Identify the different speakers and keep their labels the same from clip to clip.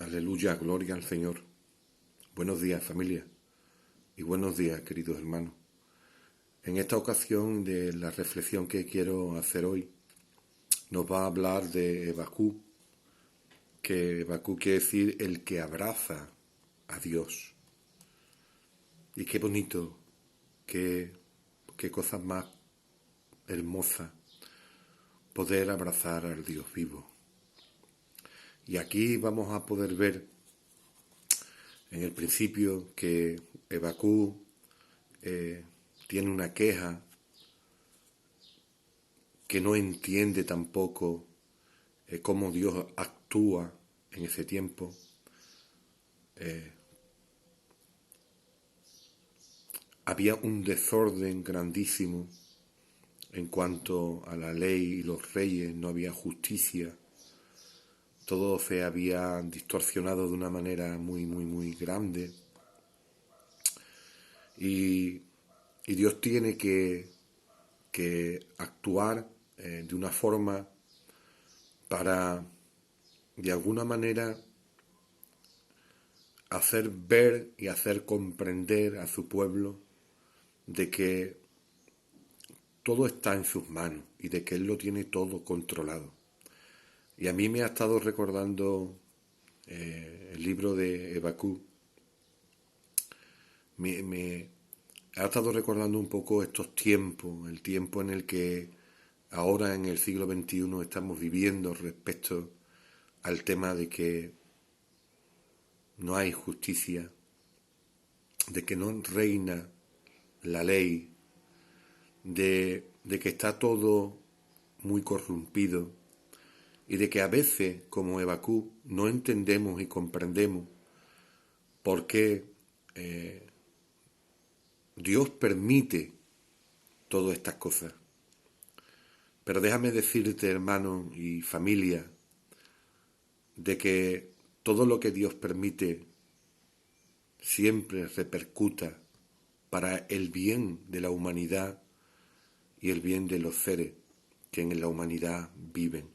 Speaker 1: Aleluya, gloria al Señor. Buenos días, familia, y buenos días, queridos hermanos. En esta ocasión de la reflexión que quiero hacer hoy, nos va a hablar de Habacuc, que Habacuc quiere decir el que abraza a Dios. Y qué bonito, qué cosa más hermosa poder abrazar al Dios vivo. Y aquí vamos a poder ver en el principio que Habacuc tiene una queja, que no entiende tampoco cómo Dios actúa en ese tiempo. Había un desorden grandísimo en cuanto a la ley y los reyes, no había justicia. Todo se había distorsionado de una manera muy grande. Y Dios tiene que actuar de una forma para, de alguna manera, hacer ver y hacer comprender a su pueblo de que todo está en sus manos y de que Él lo tiene todo controlado. Y a mí me ha estado recordando el libro de Habacuc, me ha estado recordando un poco estos tiempos, el tiempo en el que ahora en el siglo XXI estamos viviendo respecto al tema de que no hay justicia, de que no reina la ley, de que está todo muy corrompido y de que a veces, como Habacuc, no entendemos y comprendemos por qué Dios permite todas estas cosas. Pero déjame decirte, hermano y familia, de que todo lo que Dios permite siempre repercuta para el bien de la humanidad y el bien de los seres que en la humanidad viven.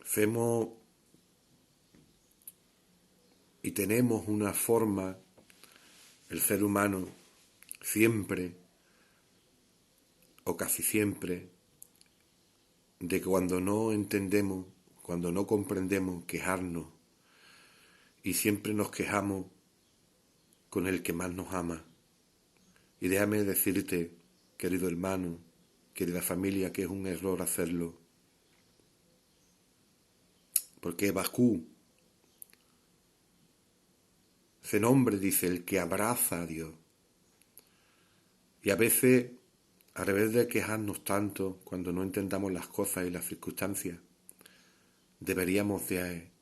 Speaker 1: Hacemos y tenemos una forma, el ser humano, siempre o casi siempre, de que cuando no entendemos, cuando no comprendemos, quejarnos. Y siempre nos quejamos con el que más nos ama. Y déjame decirte, querido hermano, querida familia, que es un error hacerlo. Porque Habacuc, ese nombre dice el que abraza a Dios. Y a veces, a revés de quejarnos tanto cuando no entendamos las cosas y las circunstancias, deberíamos de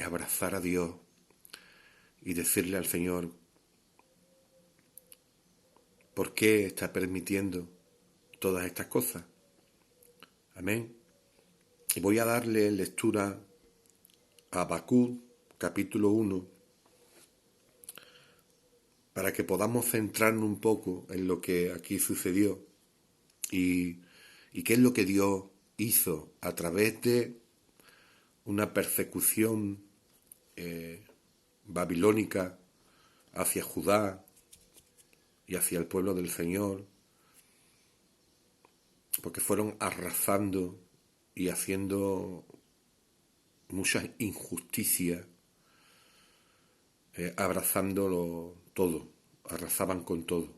Speaker 1: abrazar a Dios y decirle al Señor por qué está permitiendo todas estas cosas. Amén. Y voy a darle lectura a Habacuc, capítulo 1, para que podamos centrarnos un poco en lo que aquí sucedió y qué es lo que Dios hizo a través de una persecución babilónica hacia Judá y hacia el pueblo del Señor, porque fueron arrasando y haciendo muchas injusticias, abrazándolo todo, arrasaban con todo.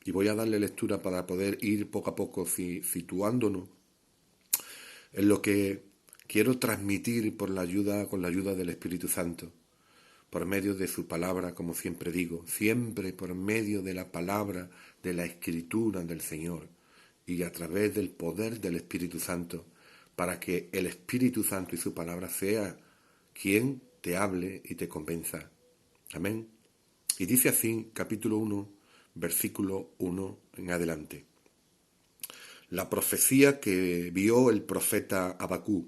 Speaker 1: Y voy a darle lectura para poder ir poco a poco situándonos en lo que quiero transmitir con la ayuda del Espíritu Santo, por medio de su palabra, como siempre digo, siempre por medio de la palabra, de la Escritura del Señor, y a través del poder del Espíritu Santo, para que el Espíritu Santo y su palabra sea quien te hable y te convenza. Amén. Y dice así, capítulo 1, versículo 1 en adelante. La profecía que vio el profeta Habacuc.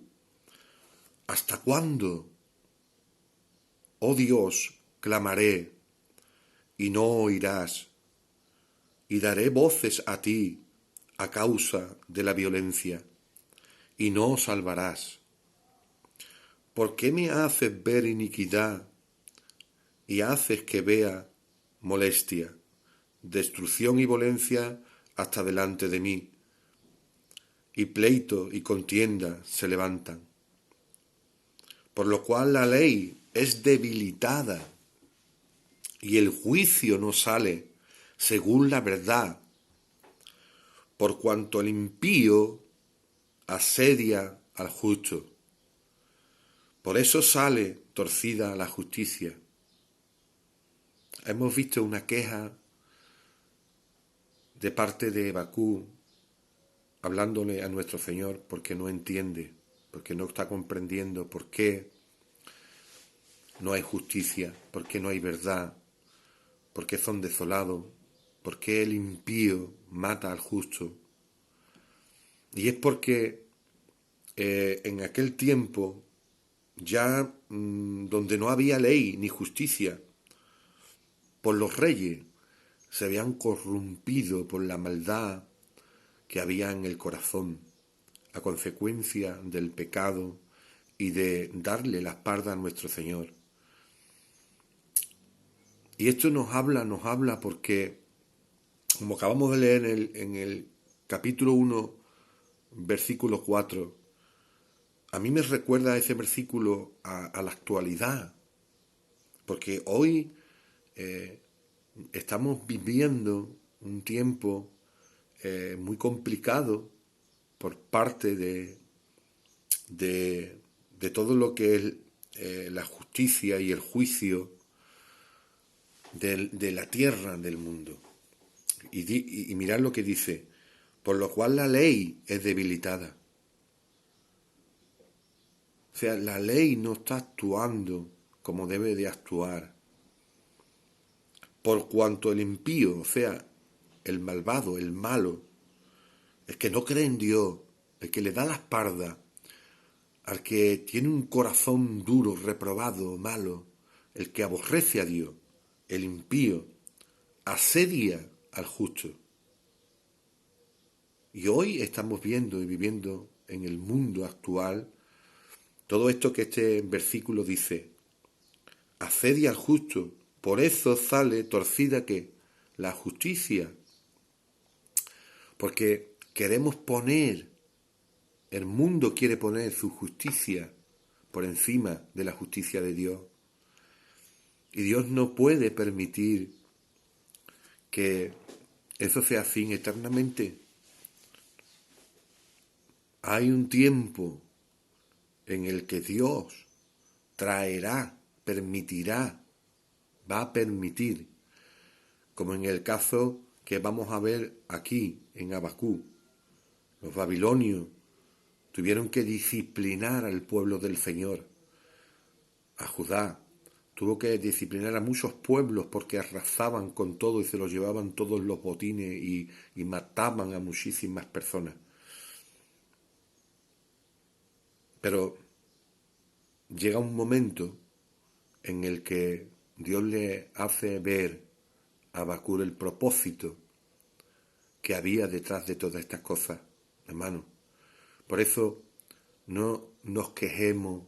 Speaker 1: ¿Hasta cuándo, oh Dios, clamaré y no oirás? Y daré voces a ti a causa de la violencia y no salvarás. ¿Por qué me haces ver iniquidad y haces que vea molestia, destrucción y violencia hasta delante de mí? Y pleito y contienda se levantan. Por lo cual la ley es debilitada y el juicio no sale según la verdad, por cuanto el impío asedia al justo. Por eso sale torcida la justicia. Hemos visto una queja de parte de Habacuc hablándole a nuestro Señor porque no entiende, porque no está comprendiendo por qué no hay justicia, por qué no hay verdad, por qué son desolados, por qué el impío mata al justo. Y es porque en aquel tiempo, ya donde no había ley ni justicia, por los reyes se habían corrompido por la maldad que había en el corazón, a consecuencia del pecado y de darle la espalda a nuestro Señor. Y esto nos habla porque, como acabamos de leer en el capítulo 1, versículo 4, a mí me recuerda ese versículo a la actualidad, porque hoy estamos viviendo un tiempo muy complicado por parte de todo lo que es la justicia y el juicio de la tierra, del mundo. Y mirad lo que dice, por lo cual la ley es debilitada. O sea, la ley no está actuando como debe de actuar. Por cuanto el impío, o sea, el malvado, el malo, el que no cree en Dios, el que le da la espalda, al que tiene un corazón duro, reprobado, malo, el que aborrece a Dios, el impío, asedia al justo. Y hoy estamos viendo y viviendo en el mundo actual todo esto que este versículo dice, asedia al justo, por eso sale torcida que la justicia, porque queremos poner, el mundo quiere poner su justicia por encima de la justicia de Dios. Y Dios no puede permitir que eso sea así eternamente. Hay un tiempo en el que Dios traerá, permitirá, va a permitir, como en el caso que vamos a ver aquí en Habacuc. Los babilonios tuvieron que disciplinar al pueblo del Señor, a Judá. Tuvo que disciplinar a muchos pueblos porque arrasaban con todo y se los llevaban todos los botines y mataban a muchísimas personas. Pero llega un momento en el que Dios le hace ver a Habacuc el propósito que había detrás de todas estas cosas, hermano. Por eso no nos quejemos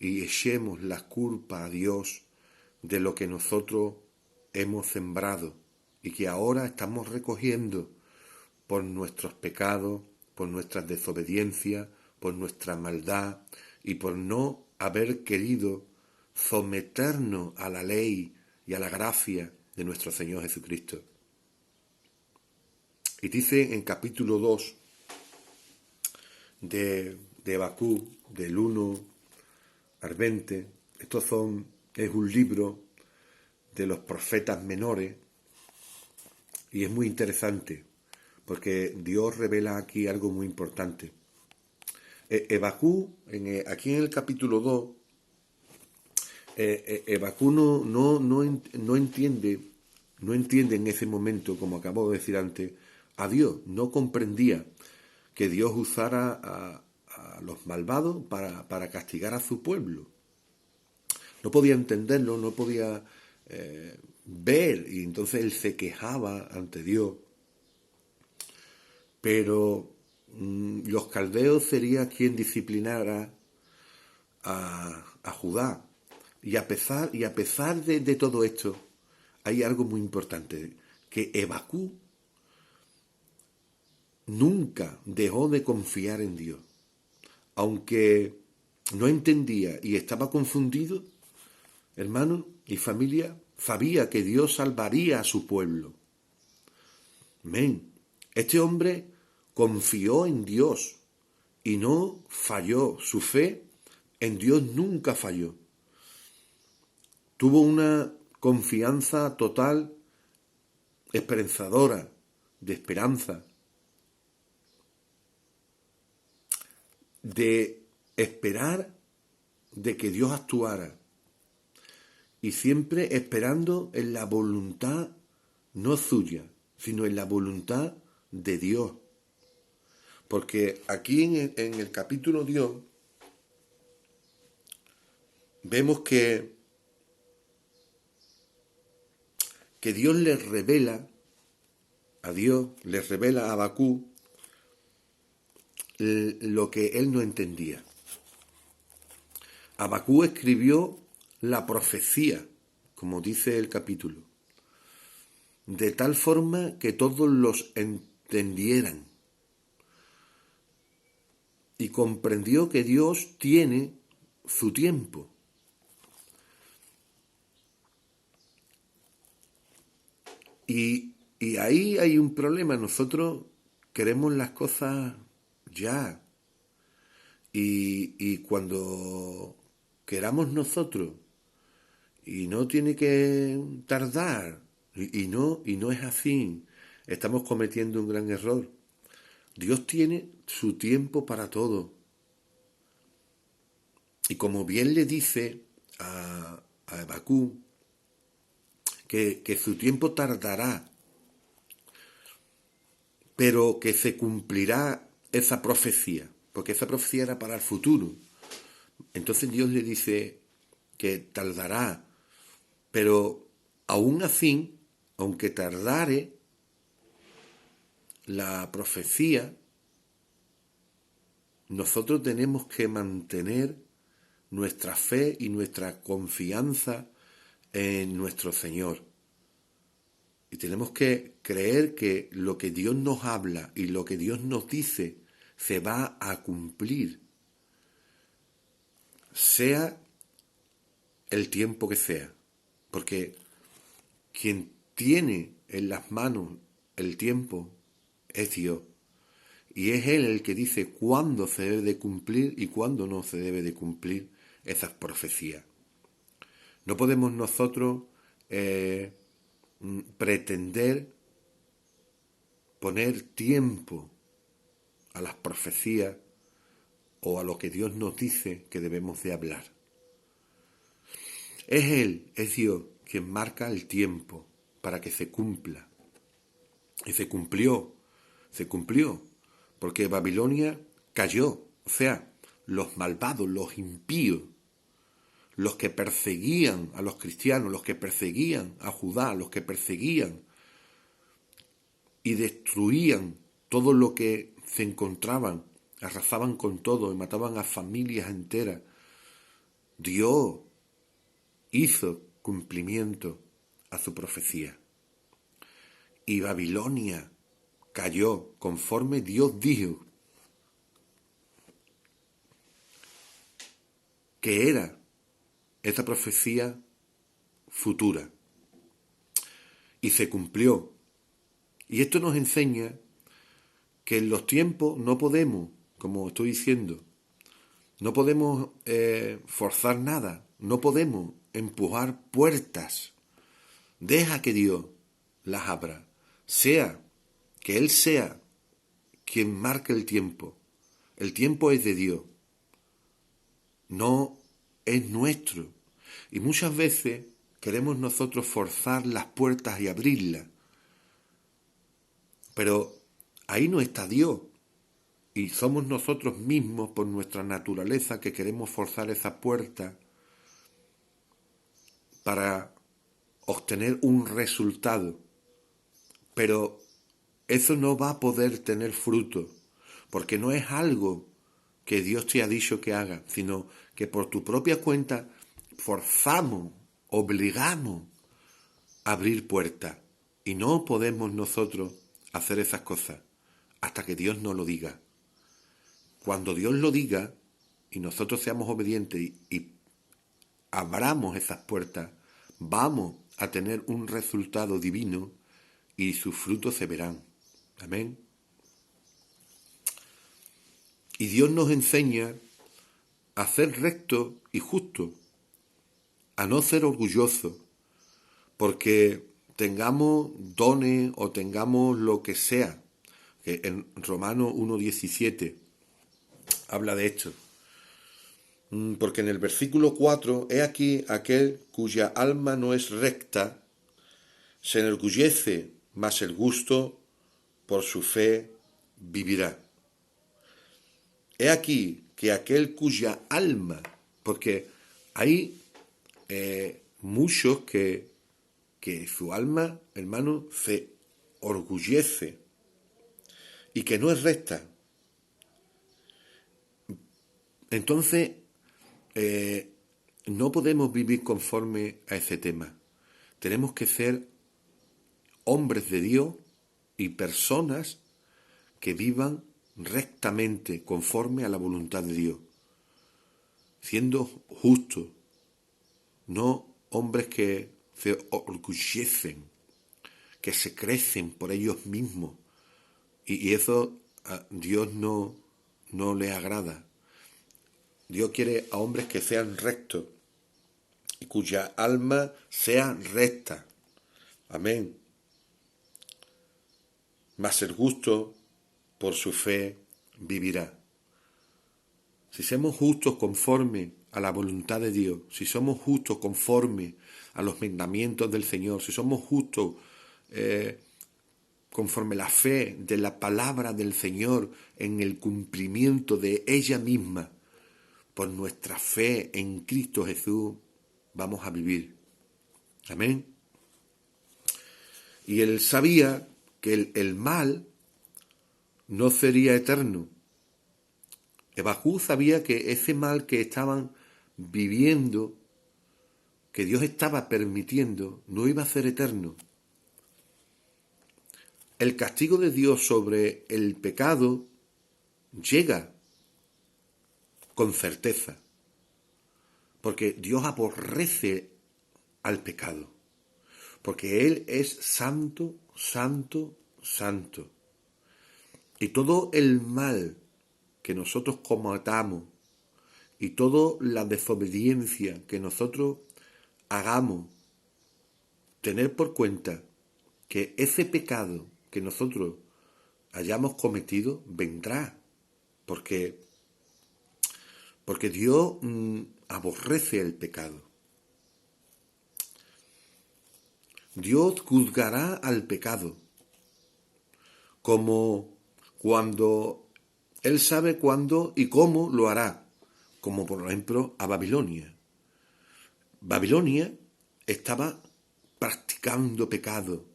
Speaker 1: y echemos la culpa a Dios de lo que nosotros hemos sembrado y que ahora estamos recogiendo por nuestros pecados, por nuestras desobediencias, por nuestra maldad y por no haber querido someternos a la ley y a la gracia de nuestro Señor Jesucristo. Y dice en capítulo 2 de Habacuc, del 1 al 20, es un libro de los profetas menores y es muy interesante porque Dios revela aquí algo muy importante. Habacuc, aquí en el capítulo 2, Habacuc no entiende en ese momento, como acabo de decir antes, a Dios. No comprendía que Dios usara a los malvados para castigar a su pueblo. No podía entenderlo, no podía ver, y entonces él se quejaba ante Dios. Pero los caldeos sería quien disciplinara a Judá. Y a pesar de todo esto, hay algo muy importante, que Habacuc nunca dejó de confiar en Dios. Aunque no entendía y estaba confundido, hermano y familia, sabía que Dios salvaría a su pueblo. Amén. Este hombre confió en Dios y no falló. Su fe en Dios nunca falló. Tuvo una confianza total, esperanzadora, de esperanza, de esperar de que Dios actuara y siempre esperando en la voluntad no suya, sino en la voluntad de Dios. Porque aquí en el capítulo Dios vemos que Dios le revela a Habacuc lo que él no entendía. Habacuc escribió la profecía, como dice el capítulo, de tal forma que todos los entendieran. Y comprendió que Dios tiene su tiempo. Y ahí hay un problema. Nosotros queremos las cosas ya. Y cuando queramos nosotros, y no tiene que tardar, y no es así, estamos cometiendo un gran error. Dios tiene su tiempo para todo. Y como bien le dice a Habacuc, que su tiempo tardará, pero que se cumplirá esa profecía, porque esa profecía era para el futuro. Entonces Dios le dice que tardará, pero aún así, aunque tardare la profecía, nosotros tenemos que mantener nuestra fe y nuestra confianza en nuestro Señor. Y tenemos que creer que lo que Dios nos habla y lo que Dios nos dice se va a cumplir, sea el tiempo que sea. Porque quien tiene en las manos el tiempo es Dios. Y es Él el que dice cuándo se debe de cumplir y cuándo no se debe de cumplir esas profecías. No podemos nosotros pretender poner tiempo a las profecías o a lo que Dios nos dice que debemos de hablar. Es Él, es Dios, quien marca el tiempo para que se cumpla. Y se cumplió, porque Babilonia cayó, o sea, los malvados, los impíos, los que perseguían a los cristianos, los que perseguían a Judá, los que perseguían y destruían todo lo que se encontraban, arrasaban con todo y mataban a familias enteras. Dios hizo cumplimiento a su profecía. Y Babilonia cayó conforme Dios dijo que era esa profecía futura. Y se cumplió. Y esto nos enseña que en los tiempos no podemos, como estoy diciendo, no podemos forzar nada, no podemos empujar puertas. Deja que Dios las abra. Que Él sea quien marque el tiempo. El tiempo es de Dios, no es nuestro. Y muchas veces queremos nosotros forzar las puertas y abrirlas. Pero ahí no está Dios. Y somos nosotros mismos, por nuestra naturaleza, que queremos forzar esa puerta para obtener un resultado. Pero eso no va a poder tener fruto, porque no es algo que Dios te ha dicho que haga, sino que por tu propia cuenta forzamos, obligamos a abrir puertas. Y no podemos nosotros hacer esas cosas hasta que Dios nos lo diga. Cuando Dios lo diga y nosotros seamos obedientes y abramos esas puertas, vamos a tener un resultado divino y sus frutos se verán. Amén. Y Dios nos enseña a ser recto y justo, a no ser orgulloso, porque tengamos dones o tengamos lo que sea, que en Romanos 1:17 habla de esto. Porque en el versículo 4, he aquí aquel cuya alma no es recta, se enorgullece, mas el justo por su fe vivirá. He aquí que aquel cuya alma, porque hay muchos que su alma, hermano, se orgullece y que no es recta. Entonces, no podemos vivir conforme a ese tema. Tenemos que ser hombres de Dios y personas que vivan rectamente conforme a la voluntad de Dios, siendo justos, no hombres que se orgullecen, que se crecen por ellos mismos, y eso a Dios no le agrada. Dios quiere a hombres que sean rectos y cuya alma sea recta. Amén. Mas el justo por su fe vivirá. Si somos justos conforme a la voluntad de Dios, si somos justos conforme a los mandamientos del Señor, si somos justos conforme la fe de la palabra del Señor en el cumplimiento de ella misma, por nuestra fe en Cristo Jesús, vamos a vivir. Amén. Y él sabía que el mal no sería eterno. Ebajú sabía que ese mal que estaban viviendo, que Dios estaba permitiendo, no iba a ser eterno. El castigo de Dios sobre el pecado llega con certeza, porque Dios aborrece al pecado, porque Él es santo, santo, santo. Y todo el mal que nosotros cometamos y toda la desobediencia que nosotros hagamos, tener por cuenta que ese pecado que nosotros hayamos cometido vendrá, porque Dios aborrece el pecado. Dios juzgará al pecado, como cuando Él sabe cuándo y cómo lo hará, como por ejemplo a Babilonia. Babilonia estaba practicando pecado,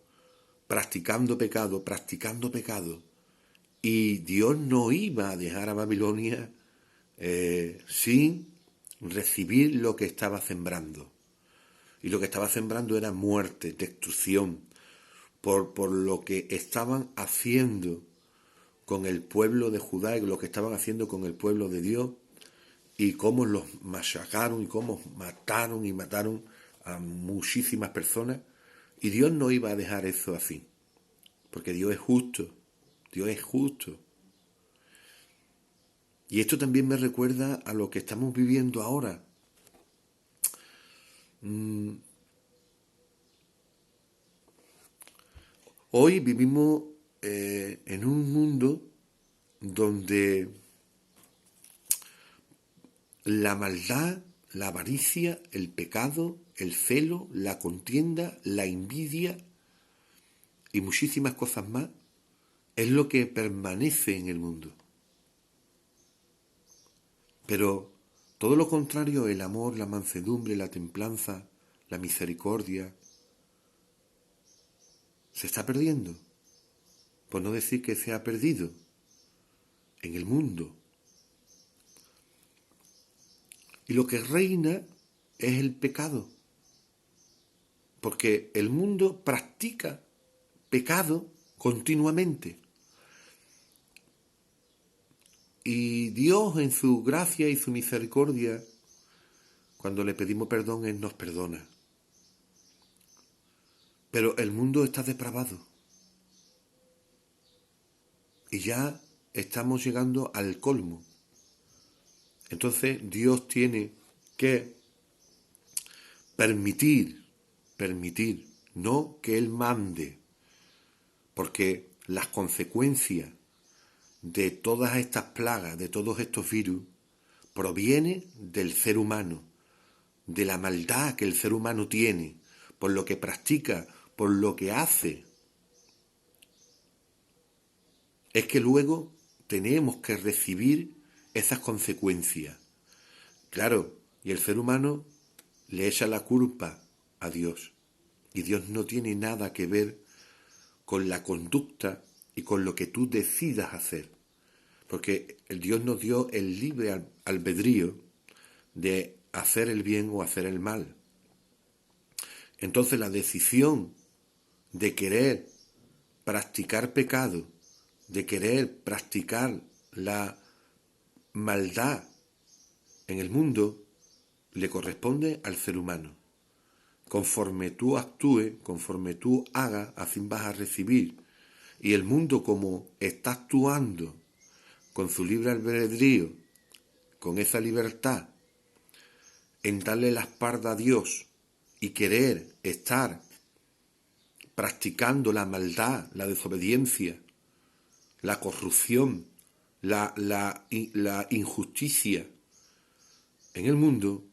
Speaker 1: practicando pecado, practicando pecado. Y Dios no iba a dejar a Babilonia sin recibir lo que estaba sembrando. Y lo que estaba sembrando era muerte, destrucción, por lo que estaban haciendo con el pueblo de Judá y lo que estaban haciendo con el pueblo de Dios, y cómo los machacaron y cómo mataron a muchísimas personas. Y Dios no iba a dejar eso así, porque Dios es justo, Dios es justo. Y esto también me recuerda a lo que estamos viviendo ahora. Hoy vivimos en un mundo donde la maldad, la avaricia, el pecado, el celo, la contienda, la envidia y muchísimas cosas más es lo que permanece en el mundo. Pero todo lo contrario, el amor, la mansedumbre, la templanza, la misericordia, se está perdiendo. Por no decir que se ha perdido en el mundo. Y lo que reina es el pecado. Porque el mundo practica pecado continuamente. Y Dios, en su gracia y su misericordia, cuando le pedimos perdón, Él nos perdona. Pero el mundo está depravado. Y ya estamos llegando al colmo. Entonces Dios tiene que permitir, no que Él mande, porque las consecuencias de todas estas plagas, de todos estos virus, proviene del ser humano, de la maldad que el ser humano tiene, por lo que practica, por lo que hace. Es que luego tenemos que recibir esas consecuencias. Claro, y el ser humano le echa la culpa a Dios. Y Dios no tiene nada que ver con la conducta y con lo que tú decidas hacer. Porque el Dios nos dio el libre albedrío de hacer el bien o hacer el mal. Entonces la decisión de querer practicar pecado, de querer practicar la maldad en el mundo, le corresponde al ser humano. Conforme tú actúes, conforme tú hagas, así vas a recibir. Y el mundo, como está actuando con su libre albedrío, con esa libertad, en darle la espalda a Dios y querer estar practicando la maldad, la desobediencia, la corrupción, la injusticia en el mundo,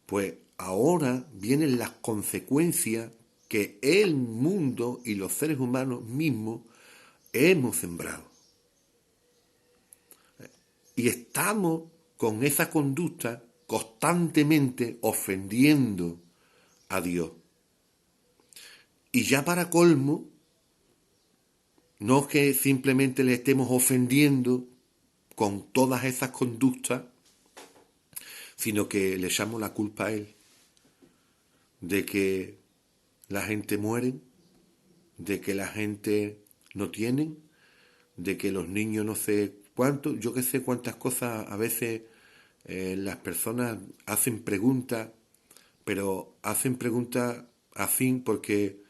Speaker 1: pues ahora vienen las consecuencias que el mundo y los seres humanos mismos hemos sembrado. Y estamos con esa conducta constantemente ofendiendo a Dios. Y ya para colmo, no es que simplemente le estemos ofendiendo con todas esas conductas, sino que le echamos la culpa a Él de que la gente muere, de que la gente no tiene, de que los niños no sé cuánto, yo que sé cuántas cosas a veces las personas hacen preguntas, pero hacen preguntas a fin porque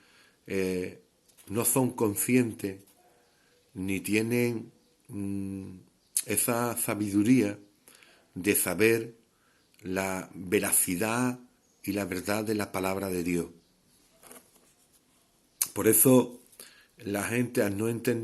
Speaker 1: no son conscientes ni tienen esa sabiduría de saber la veracidad y la verdad de la palabra de Dios. Por eso la gente, al no entender